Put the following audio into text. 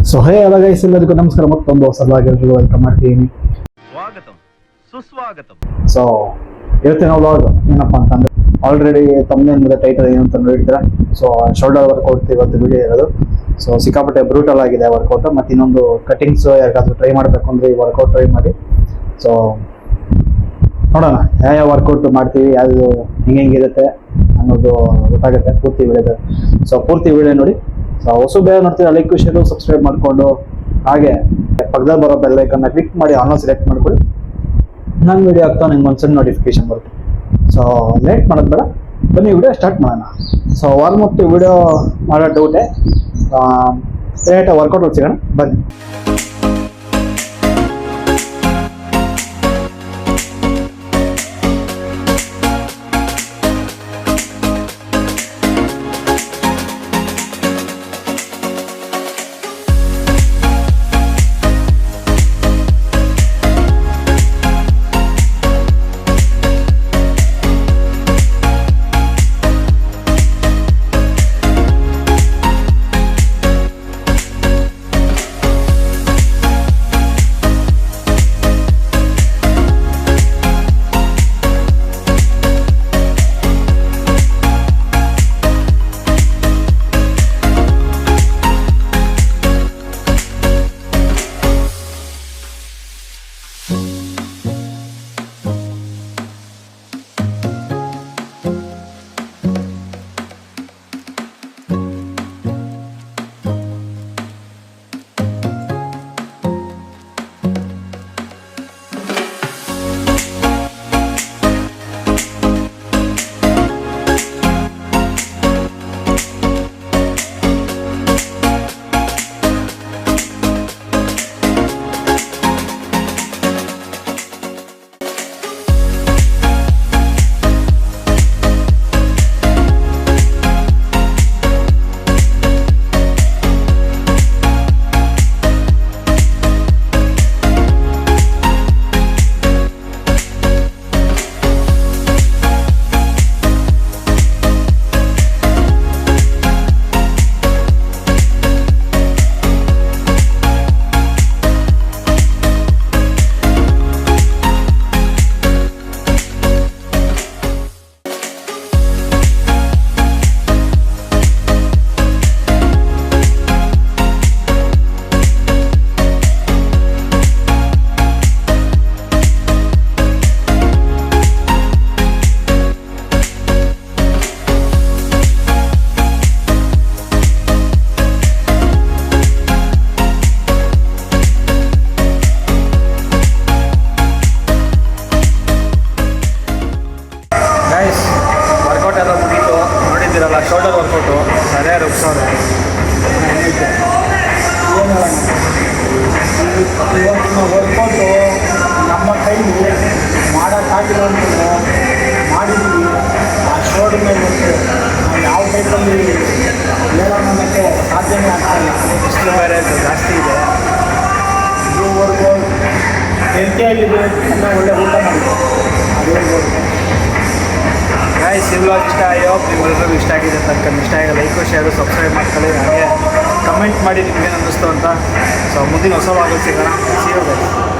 So hey ಎಲ್ಲ guys, ಎಲ್ಲರಿಗೂ ನಮಸ್ಕಾರ. ಮತ್ತೊಂದು ಹೊಸದಾಗಿರೋದು ವೆಲ್ಕಮ್ ಮಾಡ್ತೀನಿ. ಸೊ ಇವತ್ತಿನ ವ್ಲಾಗ್ ಏನಪ್ಪ ಅಂತಂದ್ರೆ, ಆಲ್ರೆಡಿ ತಮ್ಮನೇಲ್ ಮೇಲೆ ಟೈಟಲ್ ಏನು ಅಂತ ನೋಡಿದ್ರೆ, ಸೊ ಶೋಲ್ಡರ್ ವರ್ಕೌಟ್ ಇವತ್ತು ವಿಡಿಯೋ ಇರೋದು. ಸೊ ಸಿಕ್ಕಾಪಟ್ಟೆ ಬ್ರೂಟಲ್ ಆಗಿದೆ ವರ್ಕೌಟ್. ಮತ್ತು ಇನ್ನೊಂದು ಕಟಿಂಗ್ಸ್ ಯಾರಿಗಾದ್ರೂ ಟ್ರೈ ಮಾಡಬೇಕು ಅಂದರೆ ಈ ವರ್ಕೌಟ್ ಟ್ರೈ ಮಾಡಿ. ಸೊ ನೋಡೋಣ ಯಾವ ವರ್ಕೌಟ್ ಮಾಡ್ತೀವಿ, ಯಾವುದು ಹೆಂಗಿರುತ್ತೆ ಅನ್ನೋದು ಗೊತ್ತಾಗುತ್ತೆ ಪೂರ್ತಿ ವಿಡಿಯೋದ. ಸೊ ಪೂರ್ತಿ ವಿಡಿಯೋ ನೋಡಿ. ಸೊ ಹೊಸ ಬೇಗ ನೋಡ್ತೀವಿ, ಲೈಕ್ ಶೇರು ಸಬ್ಸ್ಕ್ರೈಬ್ ಮಾಡಿಕೊಂಡು, ಹಾಗೆ ಪಕ್ಕದಲ್ಲಿ ಬರೋ ಬೆಲ್ ಐಕನ್ನ ಕ್ಲಿಕ್ ಮಾಡಿ ಆನ್ ಸೆಲೆಕ್ಟ್ ಮಾಡ್ಕೊಳ್ಳಿ. ನನ್ನ ವಿಡಿಯೋ ಆಗ್ತಾ ನಿಮ್ಗೆ ಒಂದು ಸಣ್ಣ ನೋಟಿಫಿಕೇಶನ್ ಬರುತ್ತೆ. ಸೊ ಲೇಟ್ ಮಾಡೋದು ಬೇಡ, ಬನ್ನಿ ವಿಡಿಯೋ ಸ್ಟಾರ್ಟ್ ಮಾಡೋಣ. ಸೊ ವಾರ್ಮಪ್ ವಿಡಿಯೋ ಮಾಡೋ ಡೌಟೇ, ವರ್ಕೌಟ್ ಸಿಗೋಣ ಬನ್ನಿ. ಶೋಲ್ಡರ್ ವರ್ಕೌಟು ಸರಿಯಾಗಿ ರುಬ್ಸೋರು. ಇವತ್ತಿನ ವರ್ಕೌಟು ನಮ್ಮ ಕೈಲಿ ಮಾಡೋಕ್ಕಾಗಿರೋಂಥದ್ದು ಮಾಡಿದ್ವಿ. ಆ ಶೋಲ್ಡರ್ ಮೇಲೆ ಬಂದು ನಾವು ಯಾವ ಟೈಪಲ್ಲಿ ಹೇಳೋಣ ಅನ್ನೋಕ್ಕೆ ಸಾಧ್ಯನೇ ಆಗ್ತಾಯಿಲ್ಲ. ಬಿಸಿಲು ಬೇರೆ ಜಾಸ್ತಿ ಇದೆ. ಇದುವರೆಗೂ ಹೆಲ್ತಿಯಾಗಿದೆ, ಚೆನ್ನಾಗಿ ಒಳ್ಳೆ ಊಟ ಮಾಡಿದೆ. ಅದೇ ಗಾಯ್ಸ್, ಈ ವ್ಲಾಗ್ ಇಷ್ಟ ಆಯೋ ನಿಮ್ಮೆಲ್ಲರಿಗೂ ಇಷ್ಟ ಆಗಿದೆ ಅಂತ ಅನ್ಕೊಂಡು, ಇಷ್ಟ ಆಗಿದೆ ಲೈಕ್ ಶೇರು ಸಬ್ಸ್ಕ್ರೈಬ್ ಮಾಡ್ಕೊಳ್ಳಿ. ಹಾಗೆ ಕಮೆಂಟ್ ಮಾಡಿ ನಿಮ್ಗೇನು ಅನ್ನಿಸ್ತು ಅಂತ. ಸೊ ಮುಂದಿನ ಹೊಸ ವ್ಲಾಗಲ್ಲಿ ಸಿಗೋಣ. See you guys.